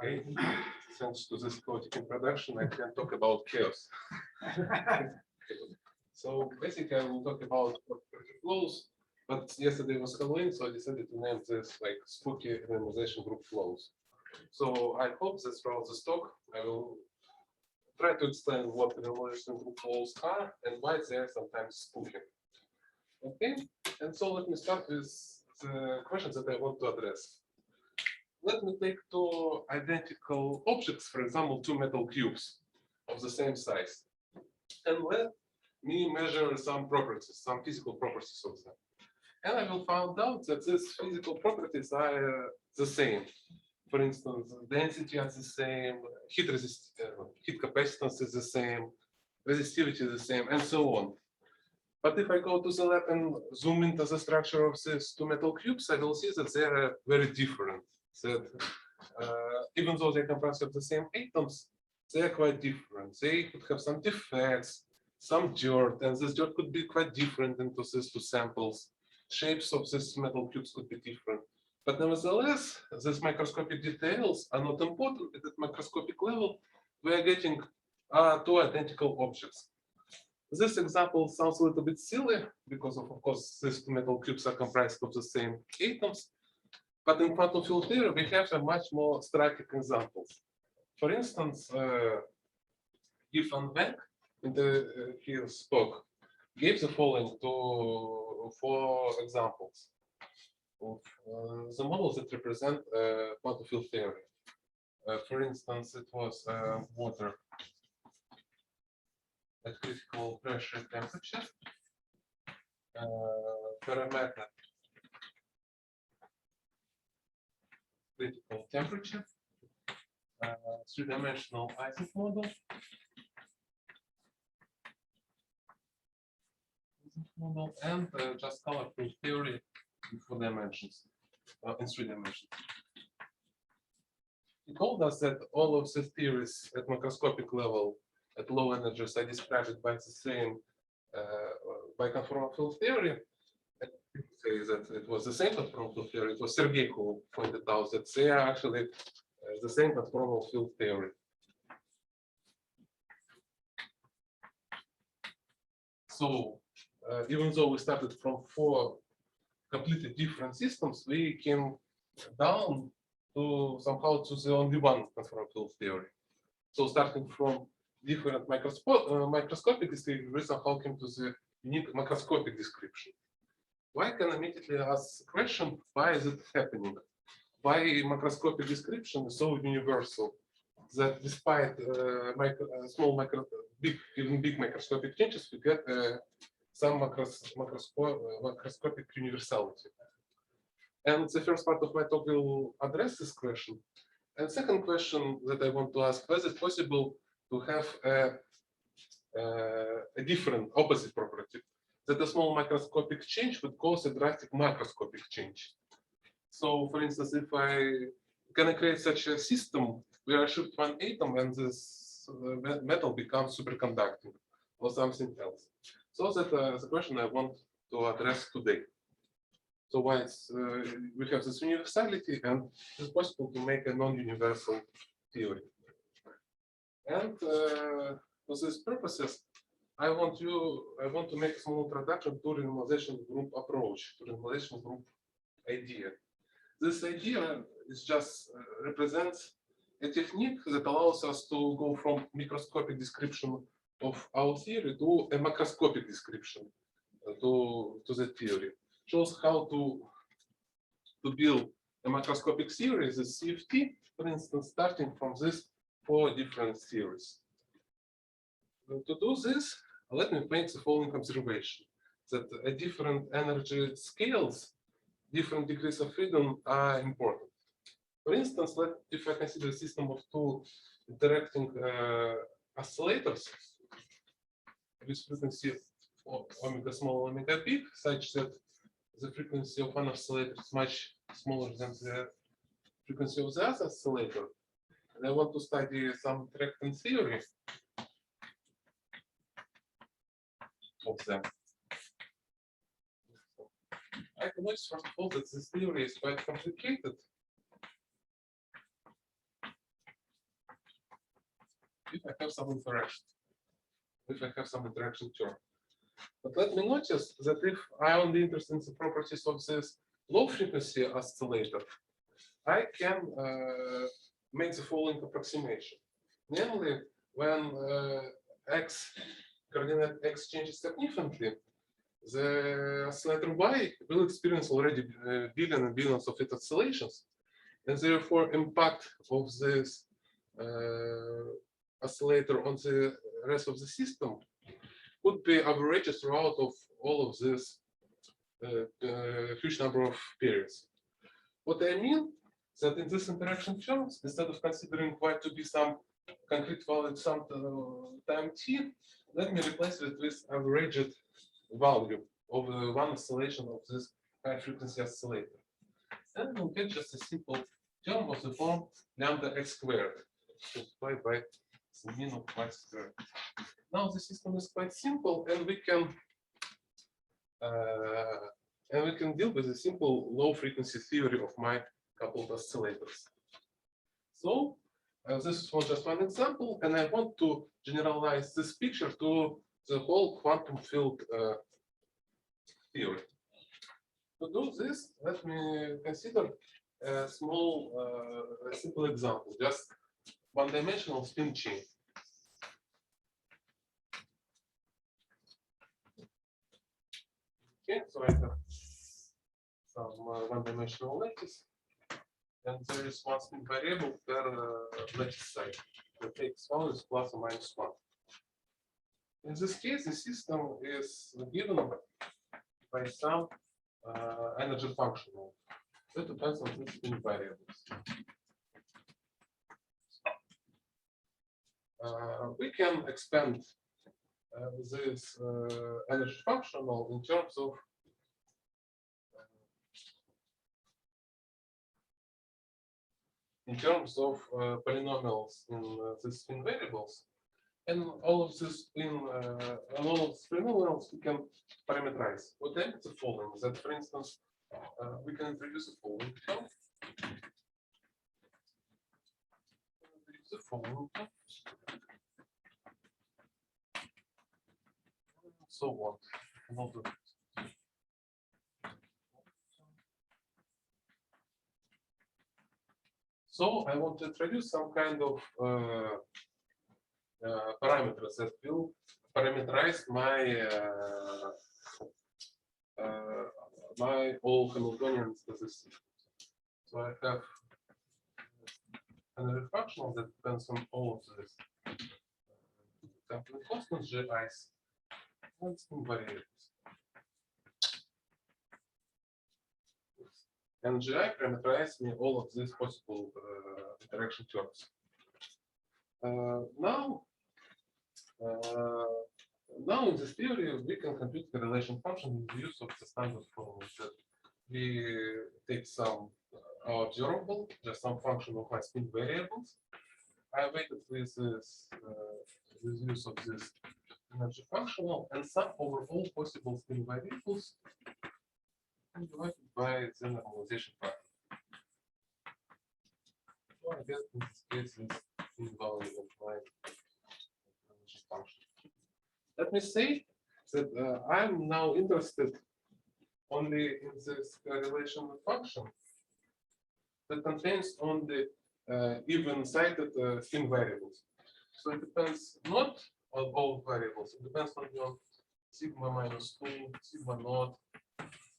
Okay. Thanks to this chaotic introduction, I can talk about chaos. So basically, I will talk about flows. But yesterday was Halloween, so I decided to name this like spooky randomization group flows. So I hope that throughout this talk, I will try to explain what randomization group flows are and why they are sometimes spooky. Okay, and so let me start with the questions that I want to address. Let me take two identical objects, for example, two metal cubes of the same size, and let me measure some properties, some physical properties of them. And I will find out that these physical properties are the same. For instance, density is the same, heat capacitance is the same, resistivity is the same, and so on. But if I go to the lab and zoom into the structure of these two metal cubes, I will see that they are very different. That even though they comprise of the same atoms, they are quite different. They could have some defects, some dirt, and this dirt could be quite different into these two samples. Shapes of these metal cubes could be different. But nevertheless, these microscopic details are not important. At that microscopic level, we are getting two identical objects. This example sounds a little bit silly because of course, these two metal cubes are comprised of the same atoms. But in quantum field theory, we have a much more striking examples. For instance, Fedor Popov in his talk gave the following four examples of the models that represent quantum field theory. For instance, it was water at critical pressure and temperature, parameter critical temperature, three-dimensional Isaac model, and just colorful theory in 4 dimensions, in 3 dimensions. He told us that all of these theories at macroscopic level at low energies are described by the same by conformal field theory. Say that it was the same conformal field theory. It was Sergei who pointed out that they are actually the same conformal field theory. So even though we started from 4 completely different systems, we came down to somehow to the only one conformal field theory. So starting from different microscopic description, we somehow came to the unique macroscopic description. Why can I immediately ask the question, why is it happening? Why macroscopic description is so universal that despite even big microscopic changes, we get some macroscopic universality. And the first part of my talk will address this question. And second question that I want to ask, is it possible to have a different opposite property, that a small microscopic change would cause a drastic macroscopic change? So for instance, if I can create such a system where I shift one atom and this metal becomes superconducting or something else. So that's the question I want to address today. So why we have this universality, and it's possible to make a non-universal theory. And for these purposes, I want to make a small introduction to renormalization group approach, to renormalization group idea. This idea is just represents a technique that allows us to go from microscopic description of our theory to a macroscopic description to the theory. Shows how to build a macroscopic series, a CFT, for instance, starting from these 4 different theories. To do this, let me make the following observation, that at different energy scales, different degrees of freedom are important. For instance, if I consider a system of 2 interacting oscillators with frequency of omega small, omega big, such that the frequency of one oscillator is much smaller than the frequency of the other oscillator, and I want to study some interacting theory of them. I can notice first of all that this theory is quite complicated. I have some interaction, term. But let me notice that if I only interested in the properties of this low frequency oscillator, I can make the following approximation. Namely, when coordinate x changes significantly, the oscillator Y will experience already billions and billions of its oscillations, and therefore impact of this oscillator on the rest of the system would be averaged throughout of all of this huge number of periods. What I mean that in this interaction terms, instead of considering Y to be some concrete value at some time t, let me replace it with averaged value of one oscillation of this high frequency oscillator. And we'll get just a simple term of the form lambda x squared multiplied by the mean of y squared. Now the system is quite simple, and we can deal with the simple low frequency theory of my coupled oscillators. So this was just one example, and I want to generalize this picture to the whole quantum field theory. To do this, let me consider a small, simple example, just one-dimensional spin chain. Okay, so I have some one-dimensional lattice, and there is one spin variable per lattice side. The x values plus or minus 1. In this case, the system is given by some energy function. That depends on these spin variables. We can expand this energy functional in terms of polynomials in the spin variables, and all of this polynomials we can parameterize. What then is the following: that, for instance, we can introduce the following term. So what? We'll do it. So I want to introduce some kind of parameters that will parameterize my all Hamiltonian statistics. So I have another functional that depends on all of this. Constant gi's and spin variables. And gi parameterize me all of these possible interaction terms. Now in this theory, we can compute the correlation function with the use of the standard form. That we take some observable, just some function of my spin variables. I weighted with this use of this energy functional and sum over all possible spin variables and divided by the normalization factor. So I guess in this case is the value of my energy function. Let me say that I'm now interested only in this correlation function that contains only even-sided spin variables. So it depends not on all variables. It depends only on sigma minus 2, sigma naught,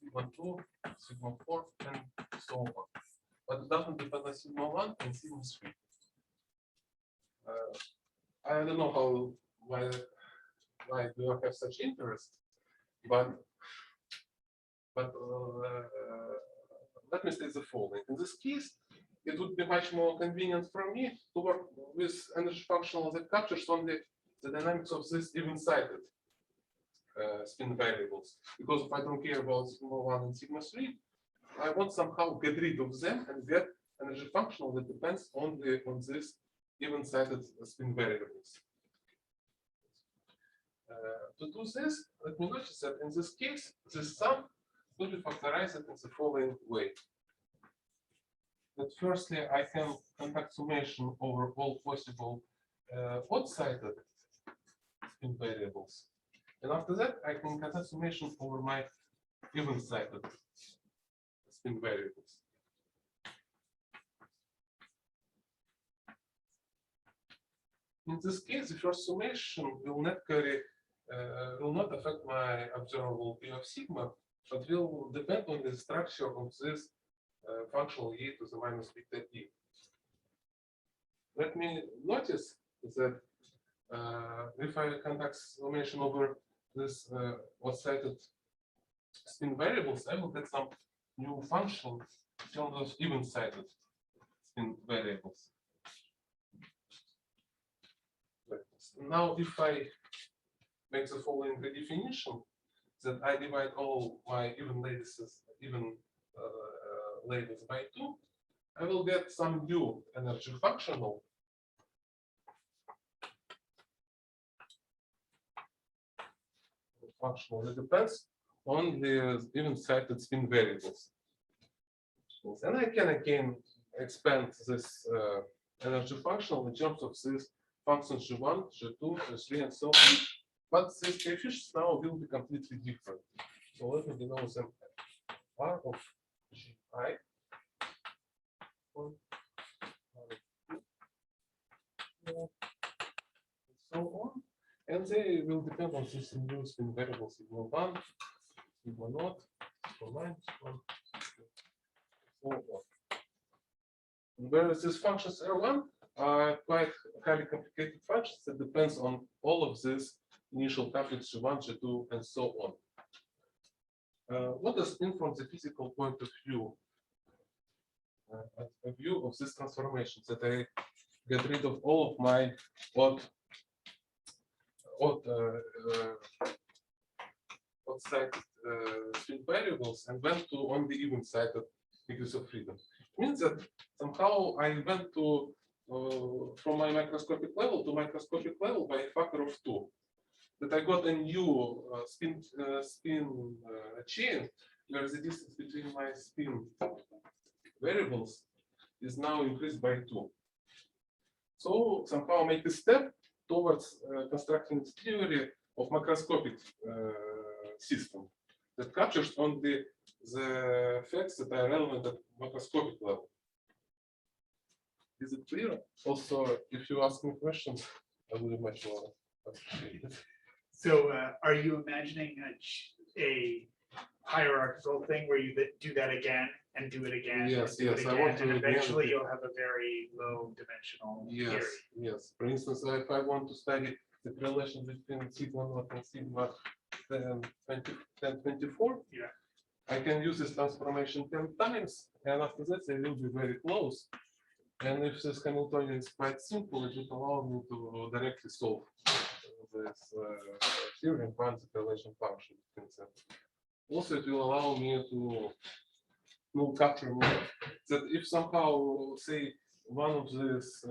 sigma 2, sigma 4, and so on. But it doesn't depend on sigma 1 and sigma 3. I don't know why do you have such interest, but let me state the following. In this case, it would be much more convenient for me to work with energy functional that captures only the dynamics of these even-sided spin variables. Because if I don't care about sigma 1 and sigma 3, I want somehow get rid of them and get energy functional that depends only on these even-sided spin variables. To do this, let me notice that in this case, this sum will be factorized in the following way. That firstly, I can conduct summation over all possible odd-sided spin variables. And after that, I can conduct summation over my even-sided spin variables. In this case, the first summation will not carry, will not affect my observable P of sigma, but will depend on the structure of this functional e to the minus beta t. Let me notice that if I conduct summation over this odd-sided spin variables, I will get some new function in terms of even-sided spin variables. Now, if I make the following redefinition, that I divide all my even lattices, labels by 2, I will get some new energy functional. That depends on the even-sided spin variables. And I can again expand this energy functional in terms of this function G1, G2, G3, and so on. But these coefficients now will be completely different. So let me denote them R of Gi, and so on. And they will depend on this new spin variable sigma 1, sigma naught, sigma 9, so on. Whereas these functions R1 are quite highly complicated functions that depends on all of these initial couplets G1, G2, and so on. What does mean from the physical point of view? A view of this transformation, that I get rid of all of my odd-sided spin variables and went to only even-sided degrees of freedom. It means that somehow I went to from my microscopic level to microscopic level by a factor of 2. That I got a new spin chain where the distance between my spin variables is now increased by 2. So somehow make a step towards constructing a theory of macroscopic system that captures only the effects that are relevant at macroscopic level. Is it clear? Also, if you ask me questions, I will be much more appreciated. So are you imagining a hierarchical thing where you do that again and do it again? Yes, and do it yes, I again, want to and eventually again. you'll have a very low dimensional Yes, theory. yes. For instance, if I want to study the relation between sigma naught and sigma 1024, Yeah. I can use this transformation 10 times, and after that they will be very close. And if this Hamiltonian is quite simple, it will allow me to directly solve this theorem find the correlation function. Also, it will allow me to capture more. That if somehow, say, one of these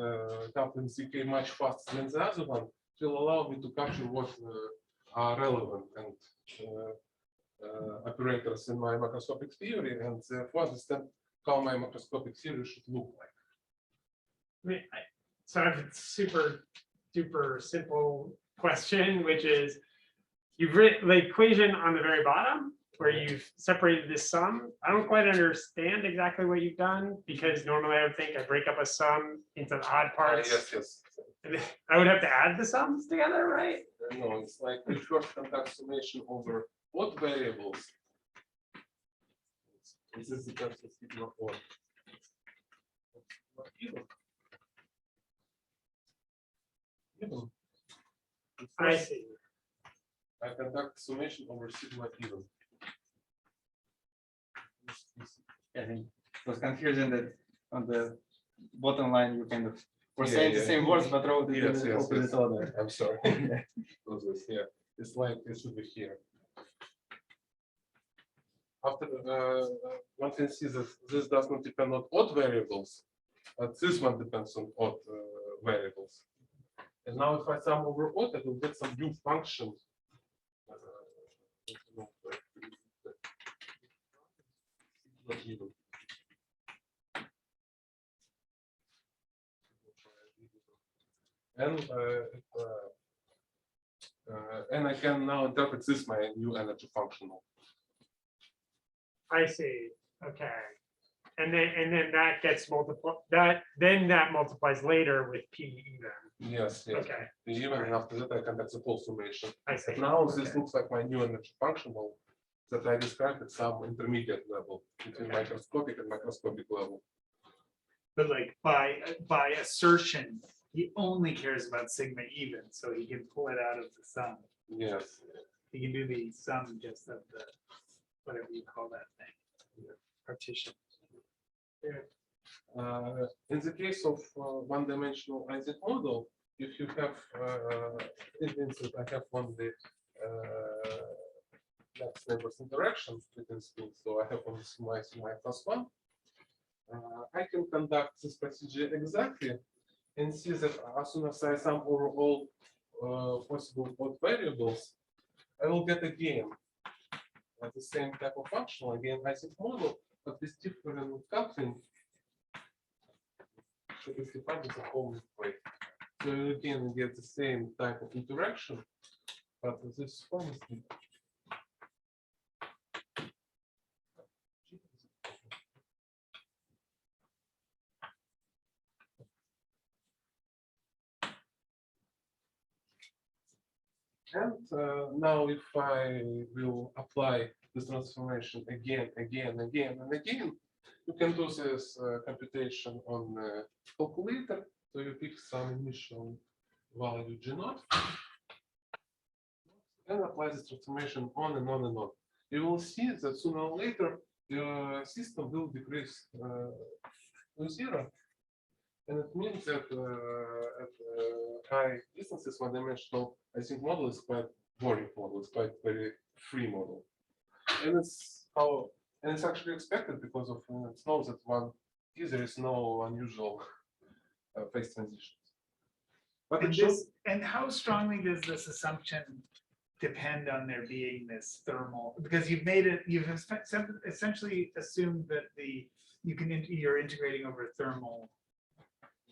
couplings decay much faster than the other one, it will allow me to capture what are relevant and operators in my macroscopic theory, and therefore understand how my macroscopic theory should look like. I mean, so I have a super duper simple question, which is you've written the equation on the very bottom where you've separated this sum. I don't quite understand exactly what you've done, because normally I would think I break up a sum into the odd parts. Yes, yes. And I would have to add the sums together, right? No, it's like we first conduct summation over odd variables. This is the terms of sigma odd. Even. I see. I conduct summation over sigma even. I think it was confusing that on the bottom line you kind of were saying the same words but wrote it in the opposite order. I'm sorry. Yeah, it's like it should be here. After one can see that this does not depend on odd variables, but this one depends on odd variables. And now if I sum over odd, I will get some new function. and and I can now interpret this my new energy functional. I see, okay. And then that gets multiplied, that multiplies later with P even, Yes, yes. okay, Even after that, I conduct the whole summation. I see. But now this Okay. looks like my new energy functional that I described at some intermediate level between Okay. microscopic and macroscopic level. But like by assertion, he only cares about sigma even, so he can pull it out of the sum. Yes. He can do the sum just of the, whatever you call that thing. Partition. In the case of one-dimensional Isaac model, if you have, it means that I have only next neighbors interaction within spins, so I have only my plus one. I can conduct this procedure exactly and see that as soon as I sum over all possible odd variables, I will get again the same type of function, again Isaac model, but with different coupling. So it's defined as a whole way. So again, we get the same type of interaction, but this form is different. And now if I will apply this transformation again, and again, you can do this computation on the calculator. So you pick some initial value G naught and apply this transformation on and on and on. You will see that sooner or later the system will decrease to zero. And it means that at high distances, one-dimensional Ising model is quite boring model. It's quite very free model, and it's actually expected because of it knows that there is no unusual phase transitions. But it And shows and how strongly does this assumption depend on there being this thermal? Because you've essentially assumed that you're integrating over thermal,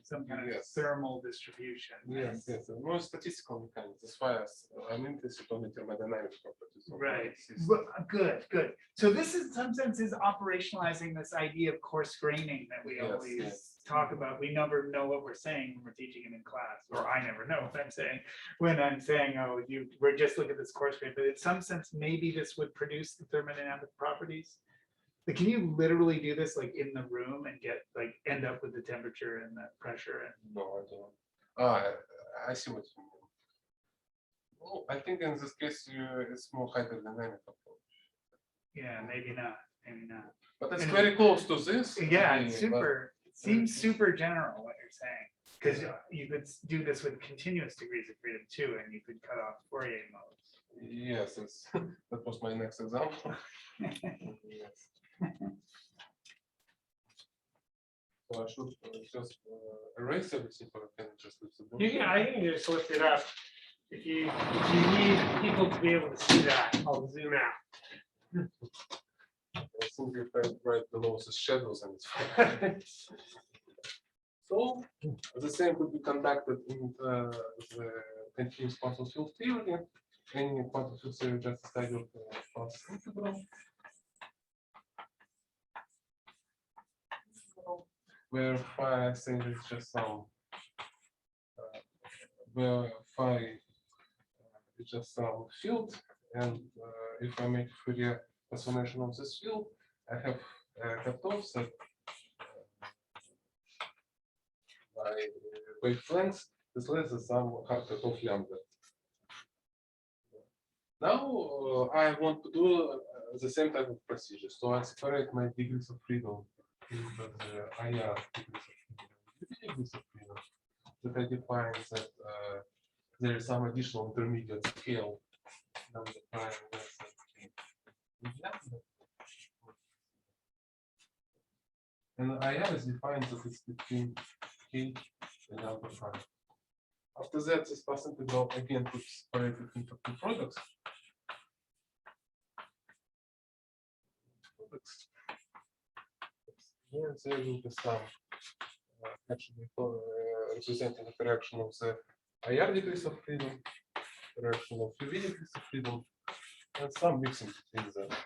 some kind of Yes. thermal distribution. yes, more statistical mechanics as far as I'm interested in thermodynamic properties. of Right. systems. Well, good. So this is in some sense is operationalizing this idea of coarse graining that we Yes, always yes. talk about. We never know what we're saying when we're teaching it in class, or I never know what I'm saying when I'm saying, oh, we're just looking at this coarse grain. But in some sense, maybe this would produce the thermodynamic properties. But can you literally do this like in the room and end up with the temperature and the pressure and No, I don't. I see what you mean. Well, I think in this case, it's more hydrodynamic approach. yeah, maybe not. But it's And- very close to this. Yeah, idea, it's but- super, it seems super general what you're saying. Because you could do this with continuous degrees of freedom too, and you could cut off Fourier modes. Yes, that was my next example. Yes. So I should just erase everything, or I can just leave the book. I can just lift it up. If you need people to be able to see that, I'll zoom out. I think if I write below the shadows and it's fine. So the same could be conducted in the continuous quantum field theory. Any quantum field theory just study of the pulse integral. Where phi, I think, is just some where phi is just some field, and if I make Fourier transformation of this field, I have cutoffs that my wavelength is less than some hard cutoff lambda. Now I want to do the same type of procedure, so I separate my degrees of freedom into the IR degrees of freedom. That I define that there is some additional intermediate scale. And IR is defined that it's between K and alpha prime. After that, this path integral again puts separated into two products. Here there will be some actually representing interaction of the IR degrees of freedom, interaction of UV degrees of freedom, and some mixing between them.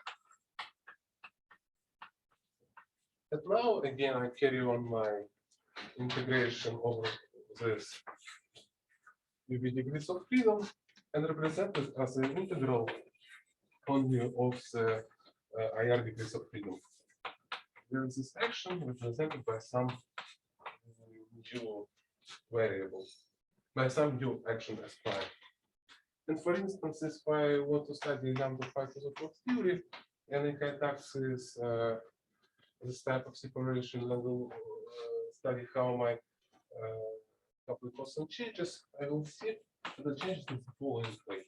And now again, I carry on my integration over this UV degrees of freedom and represent it as an integral only of the IR degrees of freedom. There is this action represented by some new variable, by some new action as prime. And for instance, if I want to study lambda factors of Fock theory, and if I taxes this type of separation, and will study how my coupling constant changes, I will see the changes in the following way.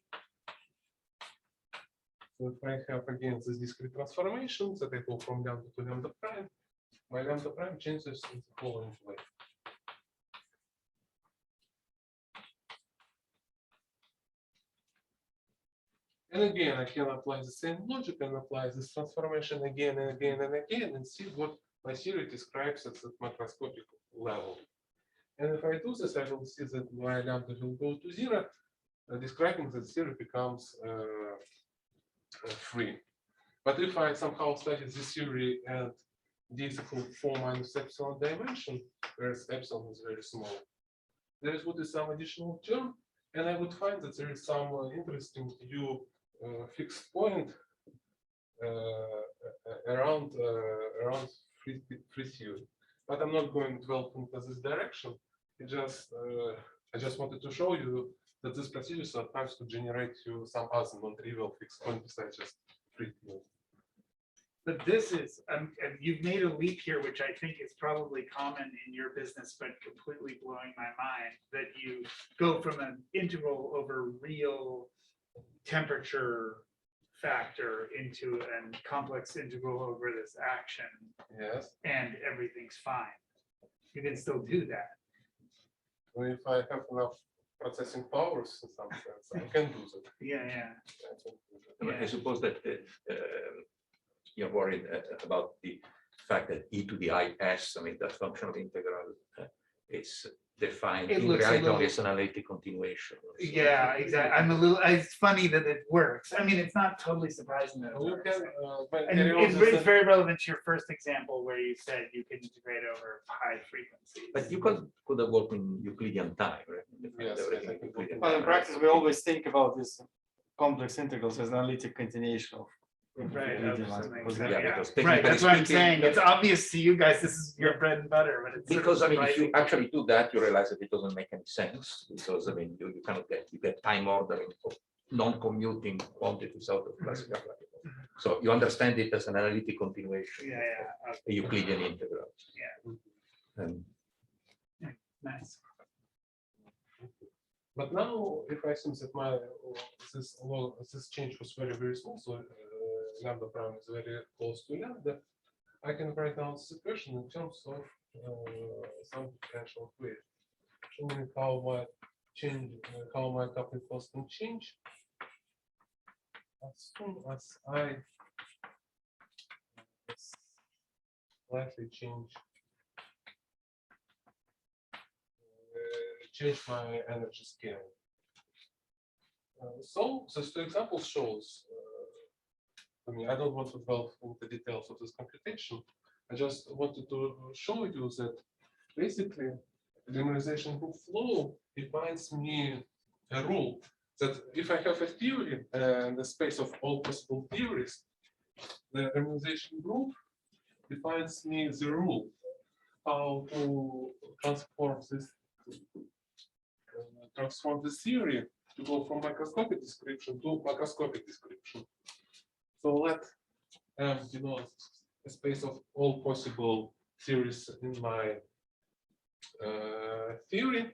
So if I have again this discrete transformation that I go from lambda to lambda prime, my lambda prime changes in the following way. And again, I can apply the same logic and apply this transformation again and again and again and see what my theory describes at the macroscopic level. And if I do this, I will see that my lambda will go to 0, describing that theory becomes free. But if I somehow study this theory and d is equal to 4 minus epsilon dimension, whereas epsilon is very small, there is what is some additional term, and I would find that there is some interesting u fixed point around free theory. But I'm not going to delve into this direction. I just wanted to show you that this procedure sometimes could generate you some other non-trivial fixed point besides just free theory. But this is, you've made a leap here, which I think is probably common in your business, but completely blowing my mind, that you go from an integral over real temperature factor into a complex integral over this action. Yes. And everything's fine. You can still do that. Well, if I have enough processing powers in some sense, I can do that. Yeah, yeah. I suppose that you're worried about the fact that e to the IS, I mean, that functional integral is defined It in looks a reality little- only as an analytic continuation. So- Yeah, exactly. It's funny that it works. I mean, it's not totally surprising that it You works. can, but And there is also it's very relevant to your first example where you said you can integrate over high frequencies. But you could have worked in Euclidean time, right? Yes, Everything I in can Euclidean Well, in time, practice, right? we always think about this complex integrals as an analytic continuation of. Right, Euclidean lines, makes because sense, Yeah, yeah. because Right, technically that's what I'm speaking- saying. It's obvious to you guys, this is your bread and butter, but it's. sort of Because I mean, if you surprising. actually do that, you realize that it doesn't make any sense, because I mean, you kind of get time ordering of non-commuting quantities out of classical algebra. So you understand it as an analytic continuation. Yeah, yeah, of a Euclidean integral. Yeah. And nice. But now, if I assume that my this change was very small, so lambda prime is very close to lambda, I can write down this equation in terms of some differential equation, showing how my change, how my coupling constant change as soon as I slightly change my energy scale. So these two examples shows. I mean, I don't want to delve into the details of this computation. I just wanted to show you that basically the linearization group flow defines me a rule that if I have a theory and the space of all possible theories, the linearization group defines me the rule how to transform this theory to go from microscopic description to macroscopic description. So let a space of all possible theories in my theory,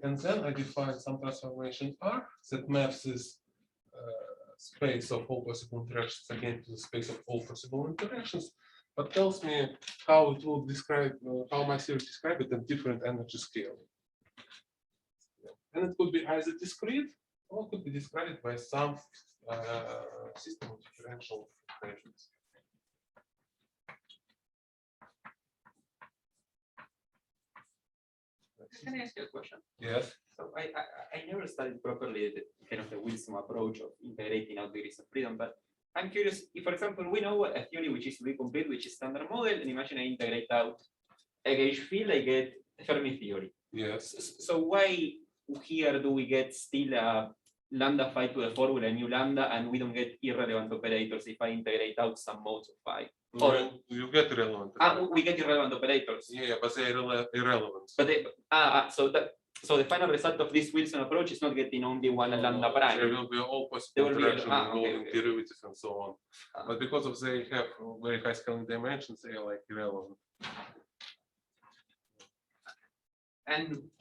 and then I define some transformation R that maps this space of all possible interactions again to the space of all possible interactions, but tells me how it will describe how my theory describe it at different energy scale. And it could be either discrete or could be described by some system of differential equations. Can I ask you a question? Yes. So I never studied properly the kind of the Wilson approach of integrating out degrees of freedom, but I'm curious if, for example, we know a theory which is to be complete, which is standard model, and imagine I integrate out a gauge field, I get Fermi theory. Yes. So why here do we get still a lambda phi to the 4 with a new lambda, and we don't get irrelevant operators if I integrate out some modes of phi? Or You get relevant. we get irrelevant operators. Yeah, but they're irrelevant. But so the final result of this Wilson approach is not getting only one lambda prime. There will be all There possible will be interaction okay, involving okay. derivatives and so on. But because of they have very high scaling dimensions, they are like irrelevant. And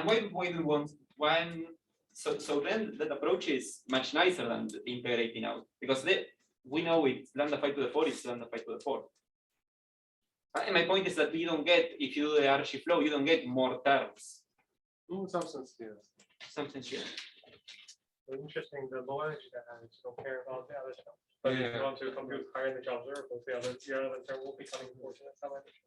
why do we want one? So then that approach is much nicer than the integrating out, because we know it's lambda phi to the 4 is lambda phi to the 4. And my point is that you don't get, if you do the RG flow, you don't get more terms. In some sense, yes. Something here. Interesting, the low energy dynamics don't care about the other stuff. But if you want to compute higher energy observables, the other term will become important at some energy.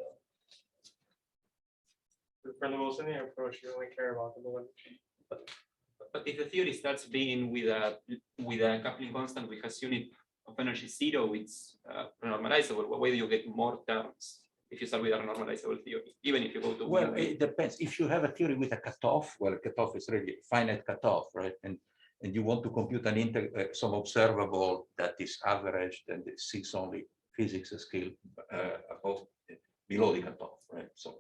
For the Wilsonian approach, you only care about the low energy. But if the theory starts being with a coupling constant with a unit of energy 0, it's renormalizable. Why do you get more terms if you start with a renormalizable theory, even if you go to Well, it depends. If you have a theory with a cutoff, well, a cutoff is really a finite cutoff, right? And you want to compute some observable that is averaged and it sees only physics scale below the cutoff, right? So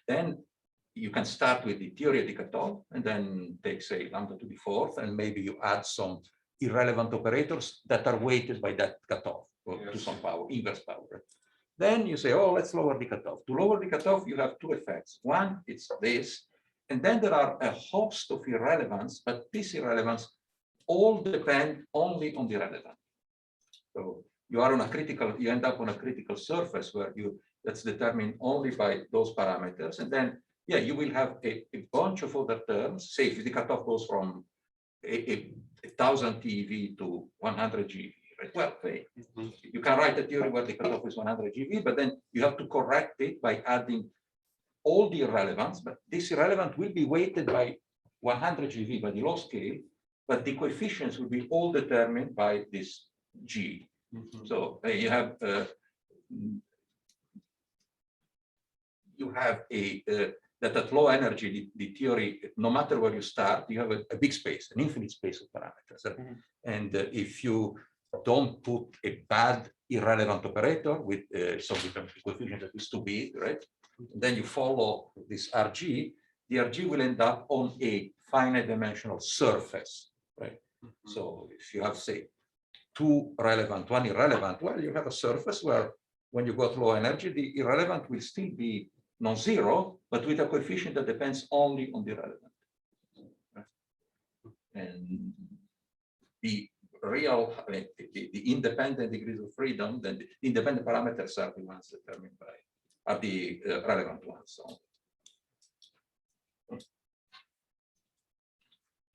then you can start with the theory of the cutoff and then take, say, lambda to the 4th, and maybe you add some irrelevant operators that are weighted by that cutoff to some power, inverse power. Right? Then you say, oh, let's lower the cutoff. To lower the cutoff, you have two effects. One, it's this, and then there are a host of irrelevance, but this irrelevance all depend only on the relevant. So you are on a critical, you end up on a critical surface where that's determined only by those parameters, and then yeah, you will have a bunch of other terms. Say if the cutoff goes from 1,000 TeV to 100 GeV, right? Well, you can write a theory where the cutoff is 100 GeV, but then you have to correct it by adding all the irrelevance. But this irrelevant will be weighted by 100 GeV by the low scale, but the coefficients will be all determined by this G. So you have that at low energy, the theory, no matter where you start, you have a big space, an infinite space of parameters. And if you don't put a bad irrelevant operator with some coefficient that is too big, right? Then you follow this RG, the RG will end up on a finite dimensional surface, right? So if you have, say, two relevant, one irrelevant, well, you have a surface where when you got low energy, the irrelevant will still be non-zero, but with a coefficient that depends only on the relevant. And the real, I mean, the independent degrees of freedom, then the independent parameters are the ones determined by, are the relevant ones. So.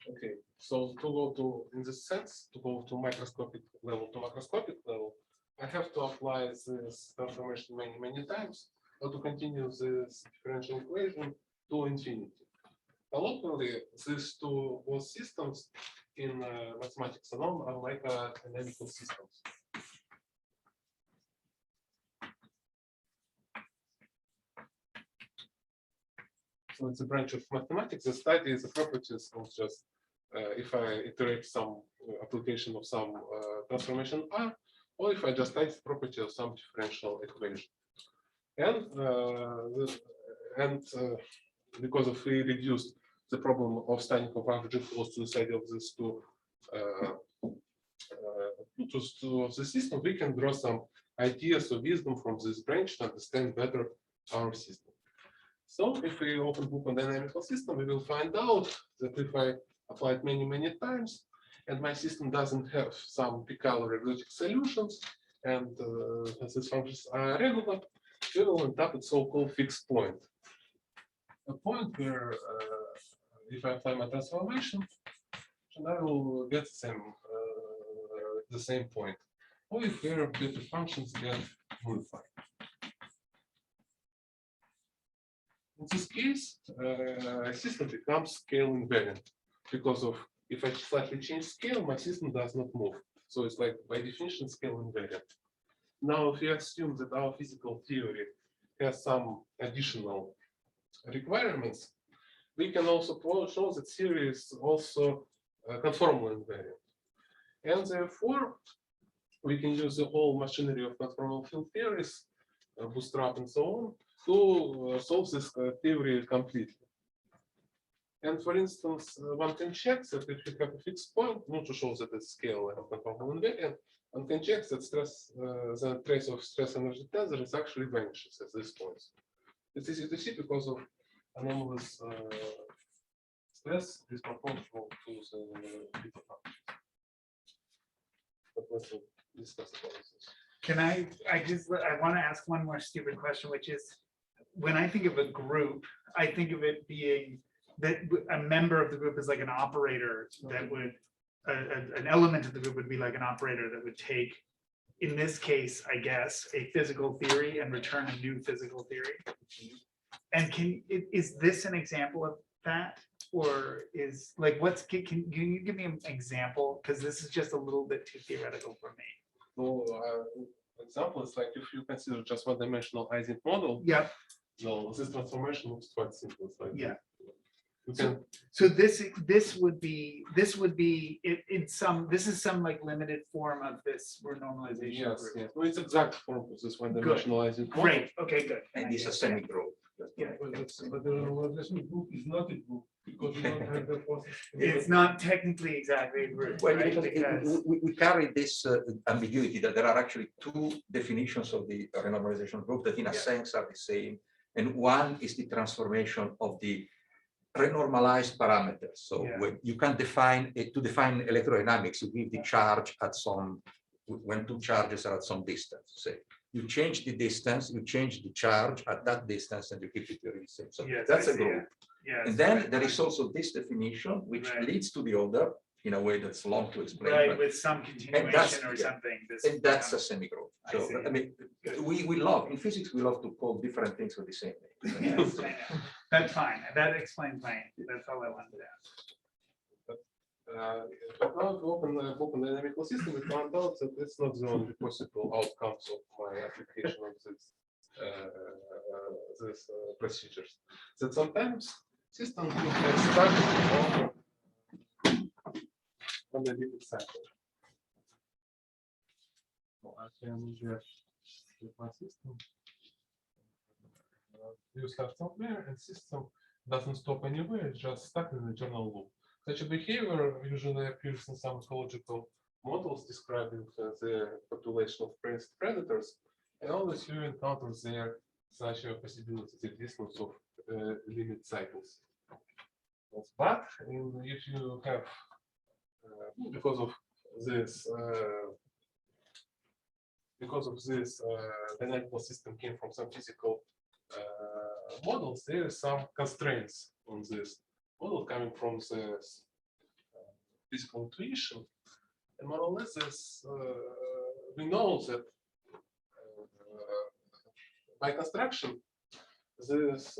Okay, so to go to, in this sense, to go to microscopic level to macroscopic level, I have to apply this transformation many times, or to continue this differential equation to infinity. Locally, these two both systems in mathematics alone are like analytical systems. So it's a branch of mathematics that studies the properties of just if I iterate some application of some transformation R, or if I just study the property of some differential equation. And because of we reduced the problem of standing of RG flows to the side of this to the system, we can draw some ideas of wisdom from this branch to understand better our system. So if we open book on dynamical system, we will find out that if I apply it many times, and my system doesn't have some Picalo regulatic solutions, and these functions are regular, we will end up at so-called fixed point. A point where if I apply my transformation, I will get the same point. Or if here better functions get modified. In this case, system becomes scale invariant because of if I slightly change scale, my system does not move. So it's like by definition scale invariant. Now, if you assume that our physical theory has some additional requirements, we can also show that theory is also conformal invariant. And therefore, we can use the whole machinery of conformal field theories, bootstrap and so on, to solve this theory completely. And for instance, one can check that if you have a fixed point, not to show that it's scale and conformal invariant, one can check that stress, the trace of stress energy tensor is actually vanishes at this point. It's easy to see because of anomalous stress is proportional to the beta function. But let's discuss about this. Can I want to ask one more stupid question, which is, when I think of a group, I think of it being that a member of the group is like an operator that would, an element of the group would be like an operator that would take, in this case, I guess, a physical theory and return a new physical theory. And is this an example of that? Or is like, can you give me an example? Because this is just a little bit too theoretical for me. So, example is like if you consider just one-dimensional Ising model. Yeah. So this transformation looks quite simple. It's like Yeah. you can, So this would be in some, this is some like limited form of this renormalization. yes, group. yes. No, it's exact form of this one-dimensional Ising model. Great, okay, good. And it's a semi-group. Yeah. But the normalization group is not a group because you don't have the process. It's not technically exactly a group, Well, right? because Because, we carry this ambiguity that there are actually two definitions of the renormalization group that in a Yeah. sense are the same. And one is the transformation of the renormalized parameters. So Yeah. when you can define it to define electrodynamics, you give the charge at some, when two charges are at some distance, say. You change the distance, you change the charge at that distance, and you keep it very the same. So yes, that's I a see group. it. Yes. And then there is also this definition, which Right. leads to the other in a way that's long to explain. Right, but- with some continuation or yeah. something. This And that's a becomes- semi-group. I So, see. I mean, we love, in physics, we love to call different things with the same name. Yes, I know. That's fine. That explains my, that's all I wanted to ask. But now to open dynamical system, we found out that it's not the only possible outcomes of my application of this procedures. That sometimes systems will get stuck on the repeat cycle. So I can just with my system. You start somewhere and system doesn't stop anywhere, it's just stuck in the eternal loop. Such a behavior usually appears in some ecological models describing the population of predators, and always you encounter there such a possibility, the existence of limit cycles. But if you have, because of this dynamical system came from some physical models, there are some constraints on this model coming from the physical intuition, and more or less this, we know that by construction this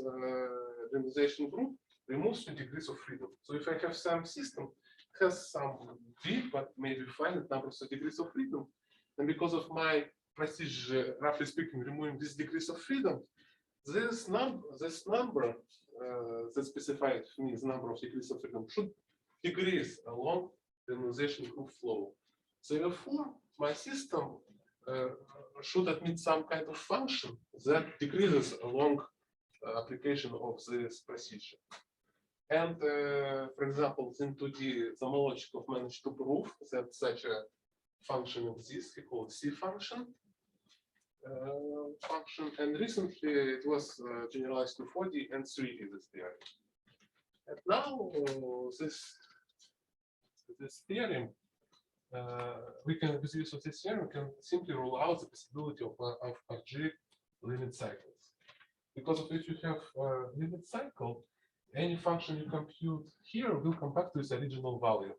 renormalization group removes 2 degrees of freedom. So if I have some system has some big but maybe finite numbers of degrees of freedom, and because of my procedure, roughly speaking, removing these degrees of freedom, this number that specified for me the number of degrees of freedom should decrease along the renormalization group flow. So therefore, my system should admit some kind of function that decreases along application of this procedure. And for example, in 2D, Zamolodchikov managed to prove that such a function exists. He called C function. And recently it was generalized to 4D and 3D this theorem. And now this theorem, we can, with use of this theorem, can simply rule out the possibility of G limit cycles. Because if you have a limit cycle, any function you compute here will come back to its original value.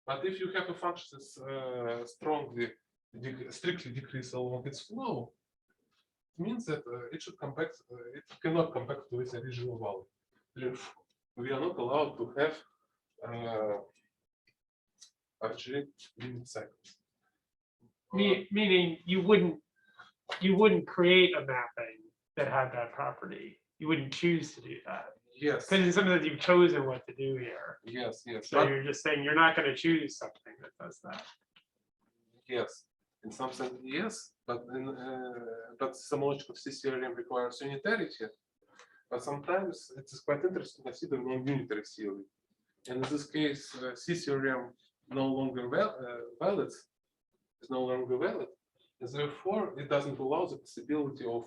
But if you have a function that's strictly decrease along its flow, means that it should come back, it cannot come back to its original value. We are not allowed to have RG limit cycles. Meaning you wouldn't create a mapping that had that property. You wouldn't choose to do that. Yes, Because it's something that you've chosen what to do here. yes, yes, So you're just saying you're not going to choose something that does that. yes. In some sense, yes, but semological theorem requires unitarity. But sometimes it is quite interesting to consider non-unitary theory. And in this case, C theorem no longer valid, is no longer valid, and therefore it doesn't allow the possibility of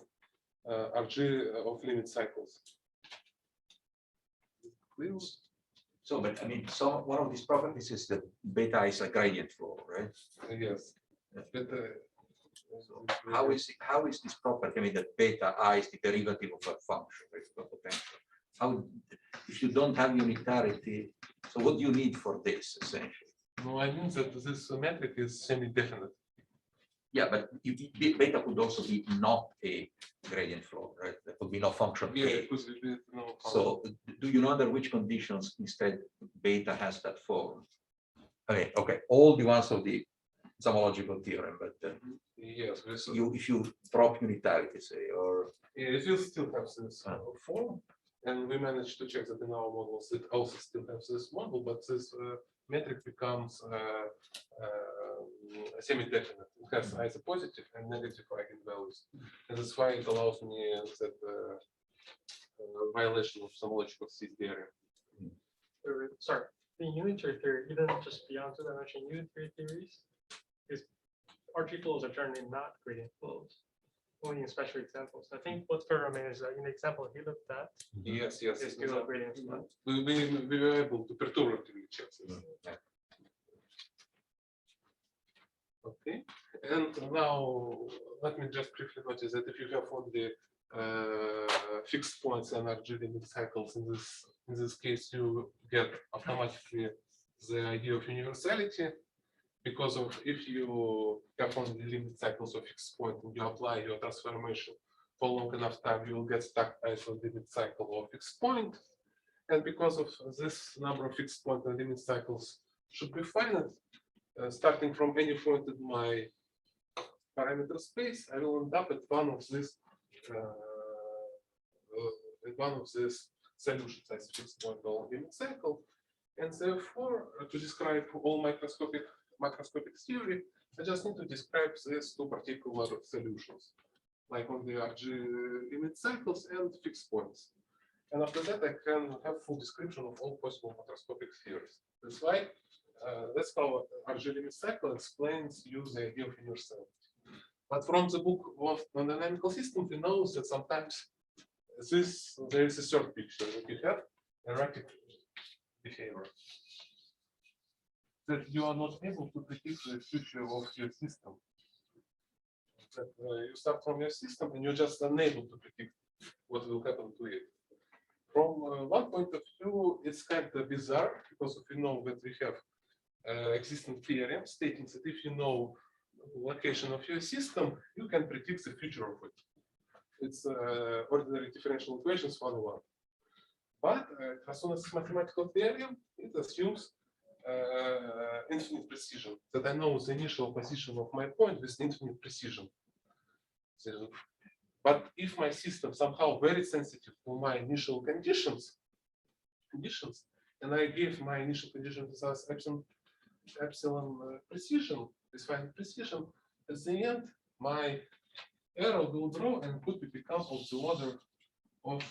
RG of limit cycles. Clear? So, but I mean, so one of these properties is that beta is a gradient flow, right? Yes. But, How is this property? I mean, that beta I is the derivative of a function, right, of potential. How, if you don't have unitarity, so what do you need for this essentially? no, I mean that this metric is semi-definite. Yeah, but beta could also be not a gradient flow, right? There could be no function Yeah, A. it could be no. So do you know under which conditions instead beta has that form? Okay, all the ones of the homological theorem, but yes, this, if you drop unitarity, say, or yeah, it will still have this form, and we managed to check that in our models. It also still has this model, but this metric becomes semi-definite. It has either positive and negative eigenvalues, and that's why it allows me that violation of some logical C theorem. Sorry, the unitary theory, you didn't just beyond two dimension unitary theories, is RG flows are generally not gradient flows, only in special examples. I think what Fedor made is an example he looked at Yes, is still a gradient flow. we were able to perturbatively check this. Okay, and now let me just briefly notice that if you have only fixed points and RG limit cycles, in this case, you get automatically the idea of universality, because of if you have only limit cycles of fixed point and you apply your transformation for long enough time, you will get stuck as a limit cycle of fixed point. And because of this number of fixed point and limit cycles should be finite, starting from any point in my parameter space, I will end up at one of these solutions as fixed point or limit cycle. And therefore, to describe all macroscopic theory, I just need to describe these two particular solutions, like on the RG limit cycles and fixed points. And after that, I can have full description of all possible macroscopic theories. That's how RG limit cycle explains you the idea of universality. But from the book of non-dynamical systems, we know that sometimes there is a third picture that you have erratic behavior, that you are not able to predict the future of your system. That you start from your system and you're just unable to predict what will happen to it. From one point of view, it's kind of bizarre, because if you know that we have existing theorem stating that if you know the location of your system, you can predict the future of it. It's ordinary differential equations 101. But as soon as it's mathematical theorem, it assumes infinite precision, that I know the initial position of my point with infinite precision. But if my system somehow very sensitive to my initial conditions, and I give my initial conditions as epsilon precision, this finite precision, at the end, my error will grow and could become of the order of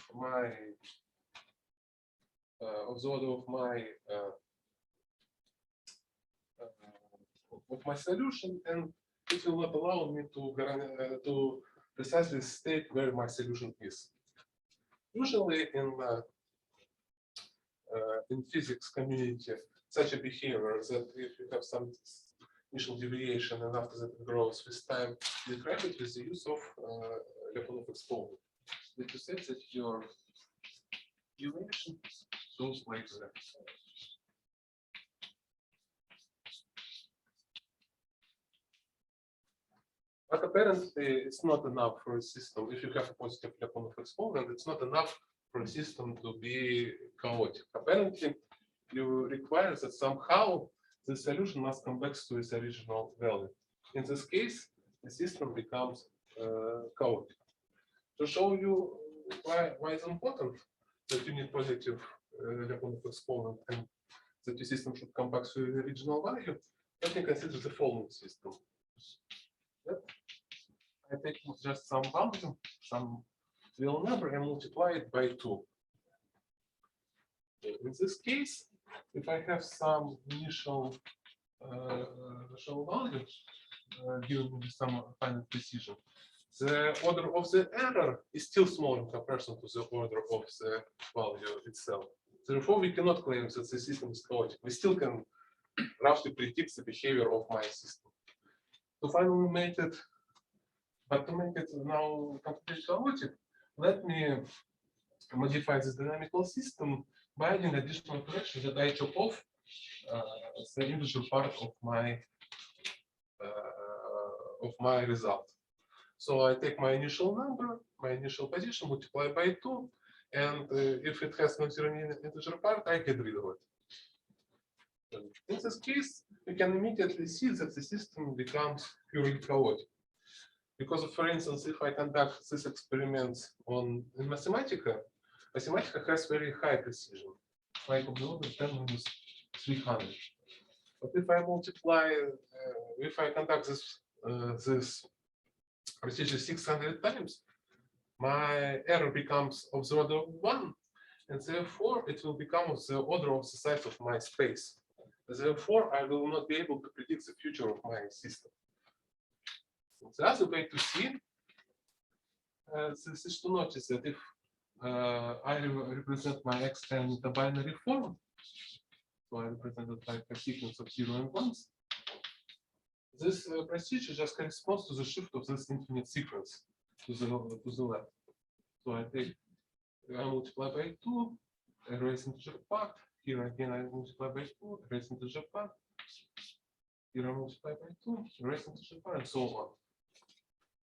my solution, and it will not allow me to precisely state where my solution is. Usually in physics community, such a behavior that if you have some initial deviation and after that it grows with time, you describe it with the use of Lyapunov exponent. That you say that your duration goes like that. But apparently, it's not enough for a system. If you have a positive Lyapunov exponent, it's not enough for a system to be chaotic. Apparently, you require that somehow the solution must come back to its original value. In this case, the system becomes chaotic. To show you why it's important that you need positive Lyapunov exponent and that your system should come back to the original value, let me consider the following system. Yep. I take just some value, some real number, and multiply it by 2. In this case, if I have some initial value given with some finite precision, the order of the error is still small in comparison to the order of the value itself. Therefore, we cannot claim that the system is chaotic. We still can roughly predict the behavior of my system. To finally make it, but to make it now completely chaotic, let me modify this dynamical system by adding additional operation that I chop off the integer part of my result. So I take my initial number, my initial position, multiply by 2, and if it has non-zero integer part, I get rid of it. In this case, we can immediately see that the system becomes purely chaotic. Because, for instance, if I conduct this experiment in Mathematica, Mathematica has very high precision, like of the order 10 minus 300. But if I multiply, if I conduct this procedure 600 times, my error becomes of the order of 1, and therefore it will become of the order of the size of my space. Therefore, I will not be able to predict the future of my system. The other way to see this is to notice that if I represent my x in the binary form, so I represent it like a sequence of 0 and 1s, this procedure just corresponds to the shift of this infinite sequence to the left. So I multiply by 2, erase integer part. Here again I multiply by 2, erase integer part. Here I multiply by 2, erase integer part, and so on.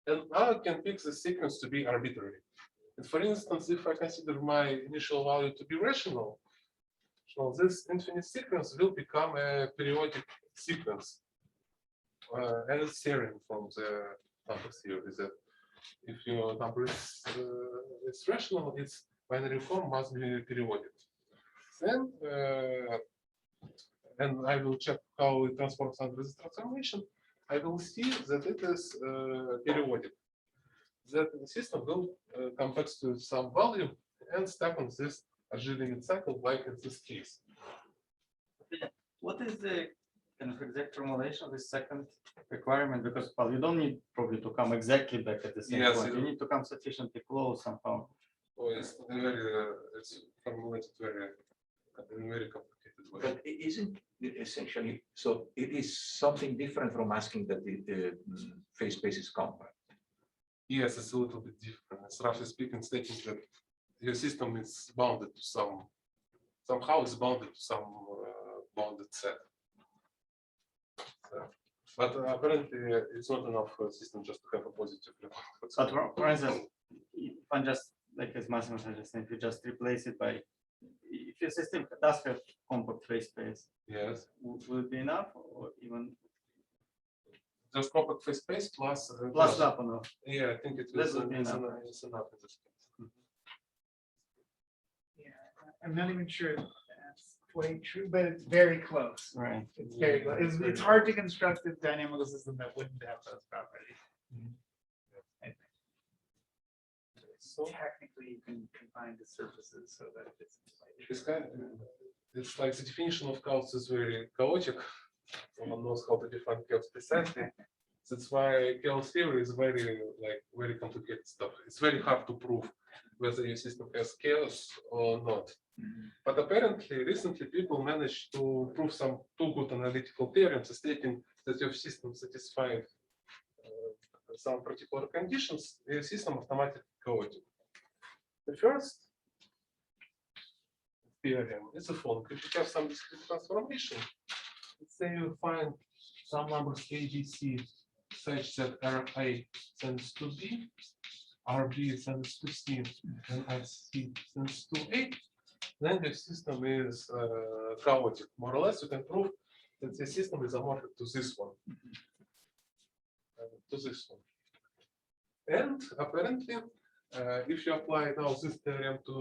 And now I can pick the sequence to be arbitrary. And for instance, if I consider my initial value to be rational, so this infinite sequence will become a periodic sequence. And it's theorem from the number theory that if your number is rational, its binary form must be periodic. Then, and I will check how it transforms under this transformation. I will see that it is periodic. That the system will come back to some value and step on this Argelian cycle, like in this case. What is the kind of exact formulation of this second requirement? Because well, you don't need probably to come exactly back at the same point. You need to come sufficiently close somehow. Oh, it's formulated very complicated way. But isn't it essentially, so it is something different from asking that the phase space is compact? Yes, it's a little bit different. It's roughly speaking, stating that your system is bounded to somehow it's bounded to some bounded set. But apparently, it's not enough for a system just to have a positive. But for instance, if I'm just like as Massimo suggested, if you just replace it by, if your system does have compact phase space, Yes, will it be enough, or even just compact phase space plus plus Lyapunov? Yeah, I think it That is would be enough. it's enough in this case. Yeah, I'm not even sure that's quite true, but it's very close. Right. It's very close. It's hard to construct a dynamical system that wouldn't have those properties. So Technically, you can combine the surfaces so that it's. it's like the definition of chaos is very chaotic. Someone knows how to define chaos precisely. That's why chaos theory is very complicated stuff. It's very hard to prove whether your system has chaos or not. But apparently, recently people managed to prove some two good analytical theorems stating that your system satisfies some particular conditions, your system automatically chaotic. The first theorem is the following: if you have some discrete transformation, let's say you find some numbers a, b, c such that RA sends to B, RB sends to C, and RC sends to A, then the system is chaotic. More or less, you can prove that the system is amorphic to this one. To this one. And apparently, if you apply now this theorem to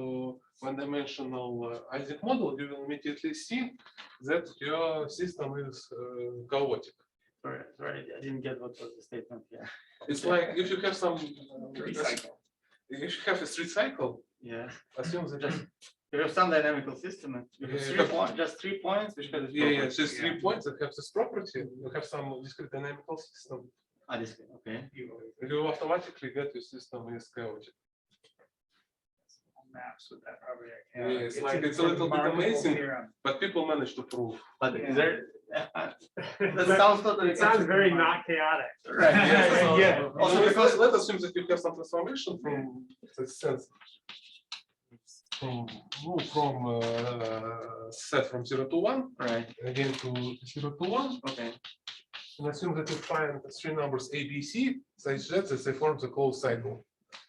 one-dimensional Isaac model, you will immediately see that your system is chaotic. Sorry, I didn't get what was the statement here. It's like if you have some Recycle. if you have a street cycle, Yeah, assume that just you have some dynamical system, and you have just 3 points, which has this yeah, property. just 3 points that have this property. You have some discrete dynamical system. Ah, this, okay. You automatically get your system is chaotic. Maps with that property. Yeah, it's like it's a little bit remarkable amazing, theorem. but people manage to prove. But Yeah. is there, that sounds totally. It sounds very not chaotic. Right, Yes, yeah, so, yeah. also because let's assume that you have some transformation from the sense from set from 0 to 1 Right, again to 0 to 1, okay. and assume that you find the 3 numbers A, B, C such that they form the closed cycle.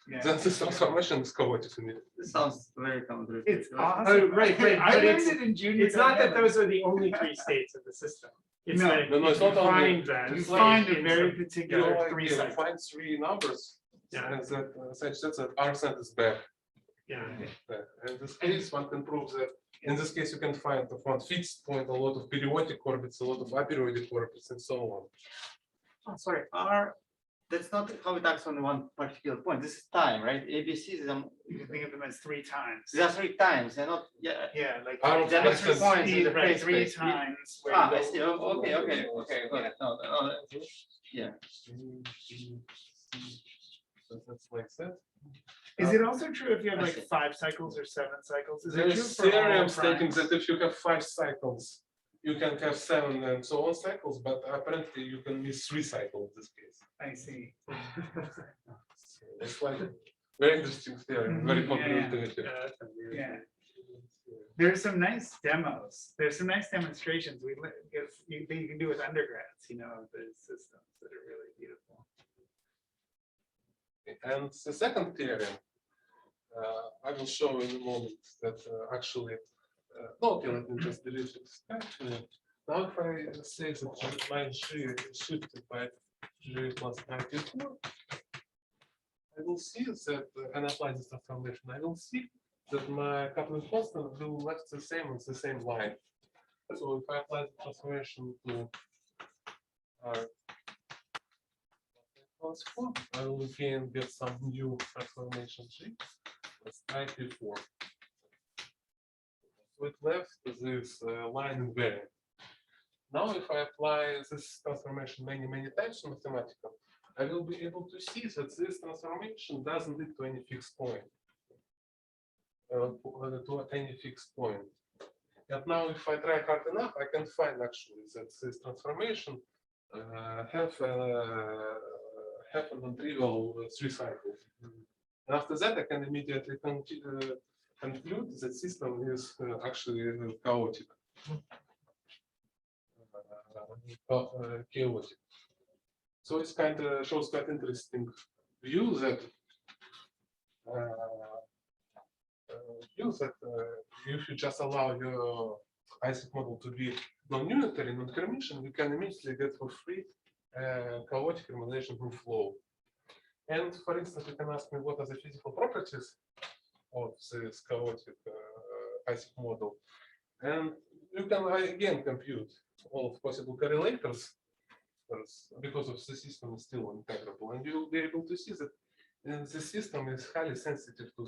Yeah. Then this transformation is chaotic to me. This sounds very counterintuitive. It's awesome. right, I but learned it's- it in junior. It's not that dynamics. those are the only 3 states of the system. It's No. that No, you it's not only- find them. You it's find like a in very some- particular You know, three you cycle. find 3 numbers Yeah. and that such that R set is back. Yeah. In this case, one can prove that in this case you can find of one fixed point a lot of periodic orbits, a lot of aperiodic orbits, and so on. Oh, sorry, that's not how it acts on one particular point. This is time, right? ABCs, You can think of them as 3 times. they are 3 times. They're not, yeah. Yeah, like. Are They're not 3 points in the Right, phase 3 space. times. where Ah, you I go- see. Oh, okay, got it. No, yeah. So that's like that. Is it also true if you have I like see. 5 cycles or 7 cycles? Is it There true is for all theorem stating primes? that if you have 5 cycles, you can have 7 and so on cycles, but apparently you can miss 3 cycles in this case. I see. So it's like very interesting theorem, very Mhm, popular yeah, intuitive. Yeah. There's some nice demos. There's some nice demonstrations you can do with undergrads, of the systems that are really beautiful. And the second theorem, I will show in a moment that actually, no, okay, let me just delete it. Now if I say that my G is shifted by G plus 94, I will see that, and apply this transformation, I will see that my coupling constant will left the same on the same line. So if I apply the transformation to R plus 4, I will again get some new transformation G. That's 94. So it left this line invariant. Now, if I apply this transformation many times in mathematical, I will be able to see that this transformation doesn't lead to any fixed point. To any fixed point. And now, if I try hard enough, I can find actually that this transformation have a non-trivial 3 cycles. And after that, I can immediately conclude that system is actually chaotic. Chaotic. So it's kind of shows quite interesting view that if you just allow your Isaac model to be non-unitary, non-Hermitian, you can immediately get for free chaotic realization proof law. And for instance, you can ask me what are the physical properties of this chaotic Isaac model, and you can again compute all of possible correlators because of the system is still integrable, and you will be able to see that the system is highly sensitive to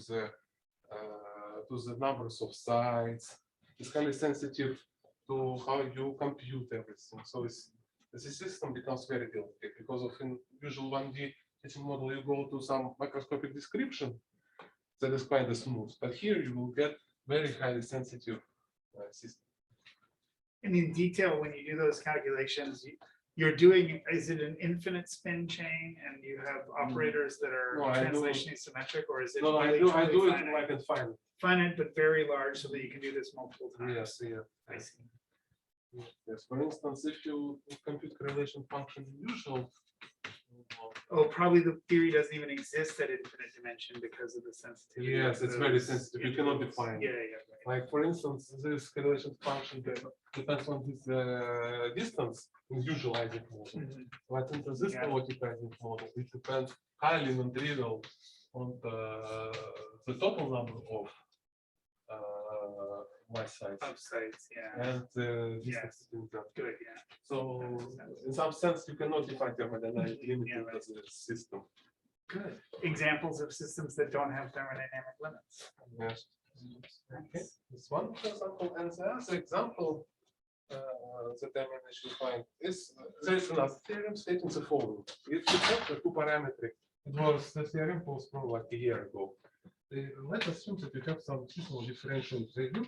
the numbers of sides. It's highly sensitive to how you compute everything. So the system becomes very delicate because of in usual 1D teaching model, you go to some microscopic description that is quite smooth, but here you will get very highly sensitive system. And in detail, when you do those calculations, you're doing, is it an infinite spin chain and you have operators that are No, I do- translation asymmetric, or is it? No, I really do truly it finite? like in finite. Finite, but very large so that you can do this multiple times. Yes, yeah. I see. Yes, for instance, if you compute correlation function in usual, Oh, probably the theory doesn't even exist at infinite dimension because of the sensitivity. Yes, of it's very those sensitive. You cannot intervals. define it. Yeah, yeah, right. Like for instance, this correlation function that depends on this distance in visualizing model. Mhm. But in this Yeah. chaoticizing model, it depends highly non-trivial on the total number of my sites Upsides, yeah, and distance between them. good, yeah. So in some sense, you cannot define thermodynamic limit Yeah, into the system. Good. Examples of systems that don't have thermodynamic limits. Yes. Okay, this one example, and the other example that I managed to find is there is another theorem stating the following. It's a two-parametric. It was the theorem was probably like a year ago. Let's assume that we have some simple differential value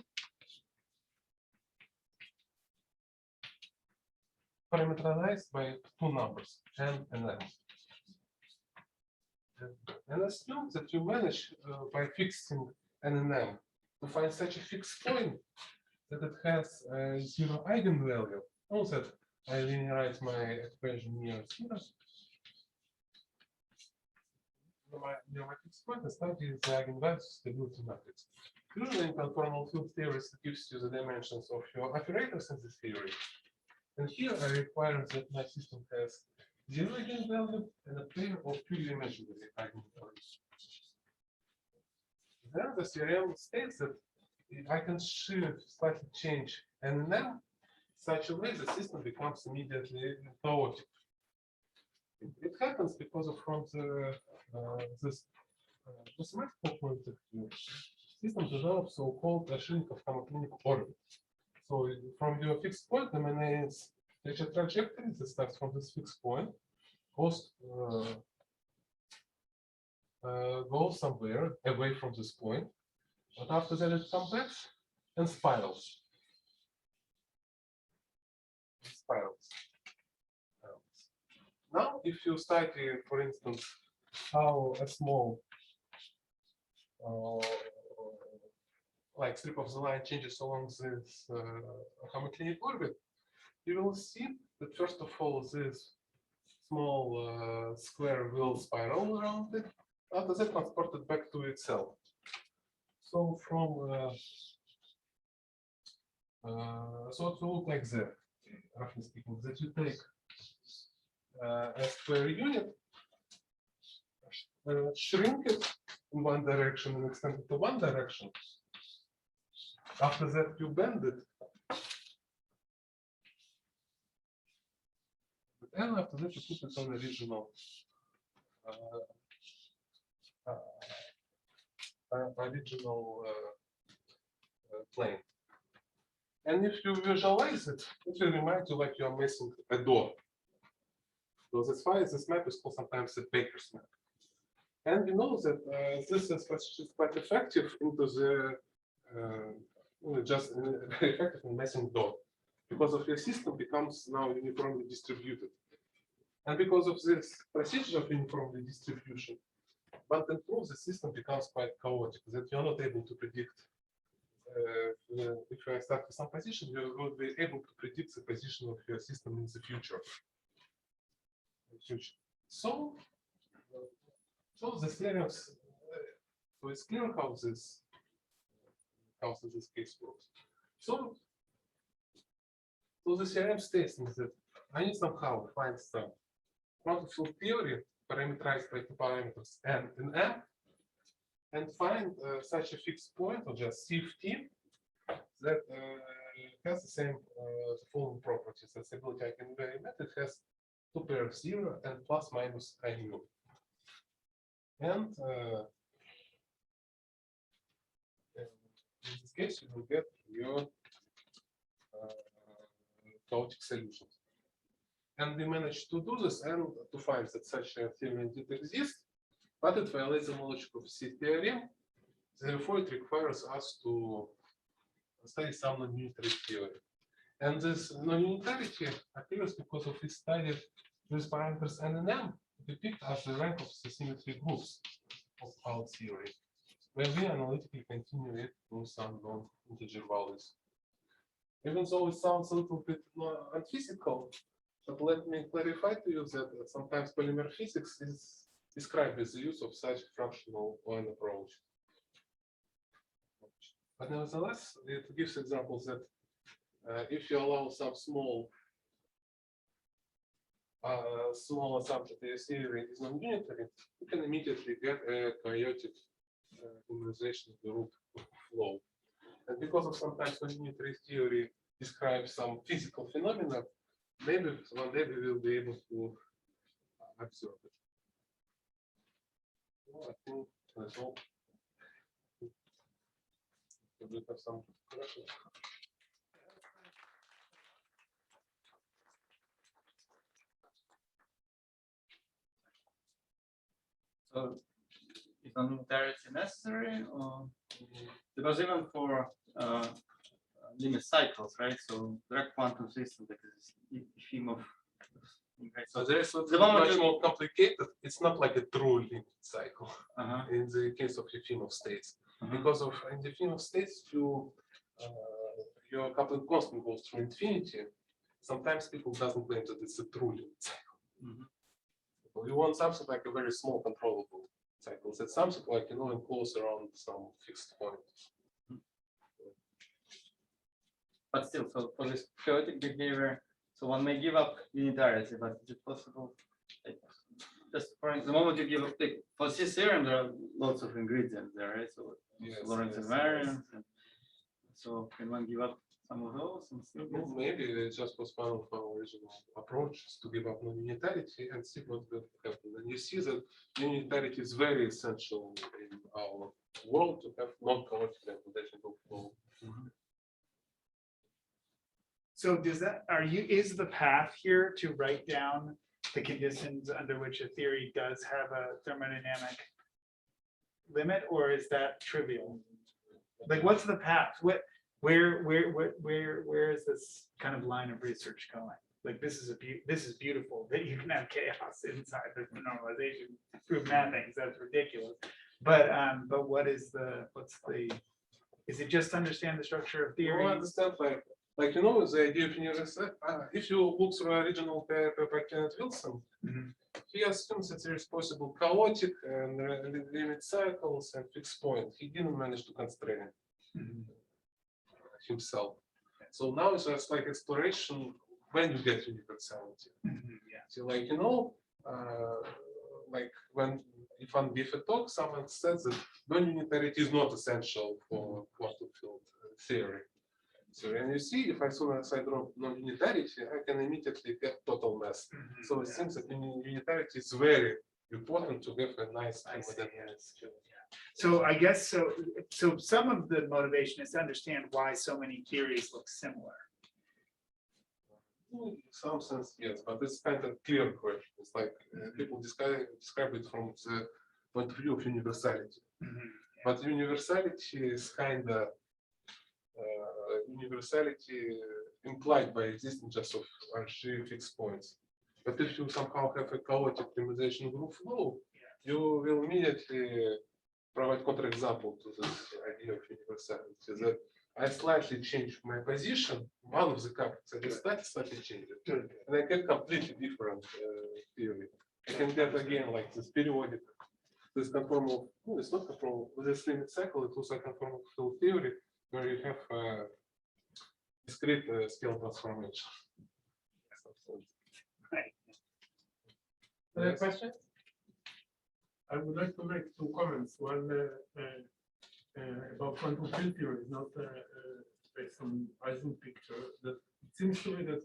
parameterized by two numbers, n and n. And assume that you manage by fixing n and m to find such a fixed point that it has zero eigenvalue. Also, I linearize my equation near zero. My fixed point is study the eigenvalues stability matrix. Usually in conformal field theories, it gives you the dimensions of your operators in this theory. And here I require that my system has zero eigenvalue and a pair of two-dimensional eigenvalues. Then the theorem states that I can slightly change n and m such a way the system becomes immediately chaotic. It happens because of from the this mathematical point of view, system develops so-called Ashnikov homoclinic orbit. So from your fixed point emanates such a trajectory that starts from this fixed point, goes somewhere away from this point, but after that it comes back and spirals. Now, if you study, for instance, how a small like strip of the line changes along this homoclinic orbit, you will see that first of all this small square will spiral around it, after that transported back to itself. So from so it will look like that, roughly speaking, that you take a square unit, shrink it in one direction and extend it to one direction. After that, you bend it. And after that, you put it on the original plane. And if you visualize it, it will remind you like you are missing a door. So that's why this map is called sometimes a baker's map. And we know that this is quite effective into the just very effective in messing door, because of your system becomes now uniformly distributed. And because of this procedure of uniformly distribution, but then prove the system becomes quite chaotic, that you're not able to predict. If I start with some position, you will be able to predict the position of your system in the future. So the theorems, so it's clear how this case works. So the theorem states that I need somehow find some quantum field theory parameterized by two parameters n and m, and find such a fixed point or just CFT that has the same following properties. The stability eigenvalue method has two pairs of 0 and plus minus I mu. And in this case, you will get your chaotic solutions. And we managed to do this and to find that such a theorem did exist, but it violates the logic of C theorem. Therefore, it requires us to study some non-unitary theory. And this non-unitarity appears because of this study with parameters n and m depicted as the rank of the symmetry groups of our theory, where we analytically continue it to some non-integer values. Even though it sounds a little bit unphysical, But let me clarify to you that sometimes polymer physics is described with the use of such fractional line approach. But nevertheless, it gives examples that if you allow some small assumption that your theory is non-unitary, you can immediately get a chaotic normalization of the root flow. And because of sometimes non-unitary theory describes some physical phenomena, maybe one day we will be able to observe it. Well, I think that's all. Do we have some questions? So is non-unitarity necessary, or because even for limit cycles, right? So direct quantum system, like this theme of. So there is The moment much you- more complicated. It's not like a true limit cycle Uh-huh. in the case of Efimov states. Mhm. Because of in the Efimov states, your coupling constant goes through infinity. Sometimes people doesn't claim that it's a true limit cycle. Mhm. You want something like a very small controllable cycle. That's something like enclosed around some fixed point. But still, so for this chaotic behavior, so one may give up unitarity, but is it possible? Like, just for the moment you give up, like, for this theorem, there are lots of ingredients there, right? So Yes, Lorentz yes, invariance, and so can one give up some of those? And still get Well, maybe it's just was one of our original approaches to give up non-unitarity and see what will happen. And you see that unitarity is very essential in our world to have non-chaotic implementation of flow. So does that, is the path here to write down the conditions under which a theory does have a thermodynamic limit, or is that trivial? Like, what's the path? Where is this kind of line of research going? Like, this is beautiful that you can have chaos inside the normalization through mappings. That's ridiculous. But what's the, is it just to understand the structure of You theory? understand, like the idea of universal. If you look through original paper by Kenneth Wilson, Mhm. he assumes that there is possible chaotic and limit cycles and fixed point. He didn't manage to constrain it Mhm. himself. So now it's just like exploration when you get universality. Mhm, yeah. So like when if one give a talk, someone says that non-unitarity is not essential for quantum field theory. So and you see, if as soon as I drop non-unitarity, I can immediately get total mess. Mhm, So it yeah. seems that unitarity is very important to have a nice I see, thermodynamics. So I guess so some of the motivation is to understand why so many theories look similar. In some sense, yes, but it's kind of clear question. It's like people describe it from the point of view of universality. But universality is kind of universality implied by existence just of RG fixed points. But if you somehow have a chaotic optimization group flow, you will immediately provide counterexample to this idea of universality. That I slightly change my position, one of the couplings, I just slightly change it. And I get completely different theory. I can get again like this periodic, this conformal, no, it's not conformal, with this limit cycle, it looks like conformal field theory, where you have discrete scale transformation. Other questions? I would like to make two comments. One about quantum field theory, not based on Eisen picture. That it seems to me that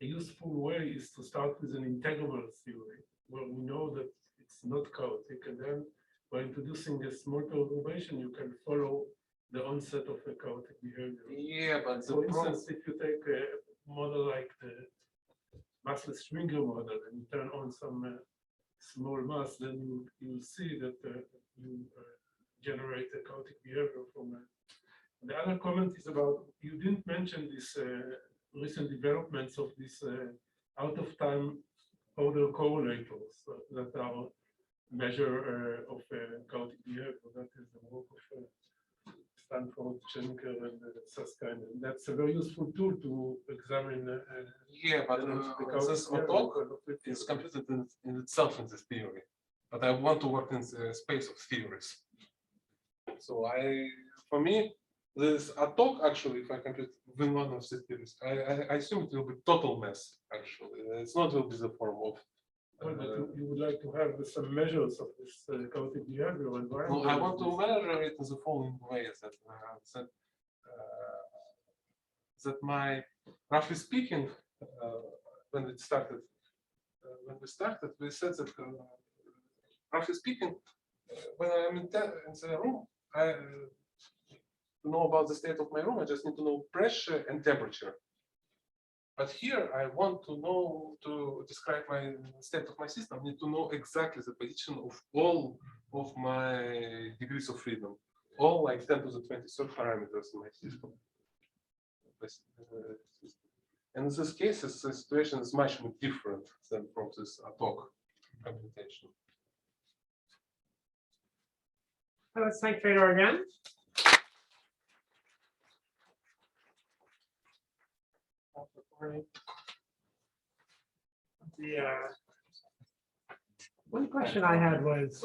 a useful way is to start with an integrable theory, where we know that it's not chaotic, and then by introducing a small perturbation, you can follow the onset of a chaotic behavior. Yeah, but For instance, if you take a model like the massless Schwinger model and you turn on some small mass, then you see that you generate a chaotic behavior from it. The other comment is about, you didn't mention this recent developments of this out of time order correlators that are measure of chaotic behavior. That is the work of Stanford, Schenker, and Susskind. And that's a very useful tool to examine. Yeah, but because this yeah, talk because is computed in itself in this theory. But I want to work in the space of theories. So for me, this talk actually, if I compute within one of the theories, I assume it will be total mess. Actually, it's not will be the form of. Well, but you would like to have some measures of this chaotic behavior environment. No, I want to measure it in the following ways that my, roughly speaking, when we started, we said that roughly speaking, when I'm in the room, to know about the state of my room, I just need to know pressure and temperature. But here I want to know, to describe my state of my system, I need to know exactly the position of all of my degrees of freedom, all like 10 to the 23rd parameters in my system. And in this case, the situation is much more different than from this ad hoc computation. Let's thank Fedor again. The one question I had was,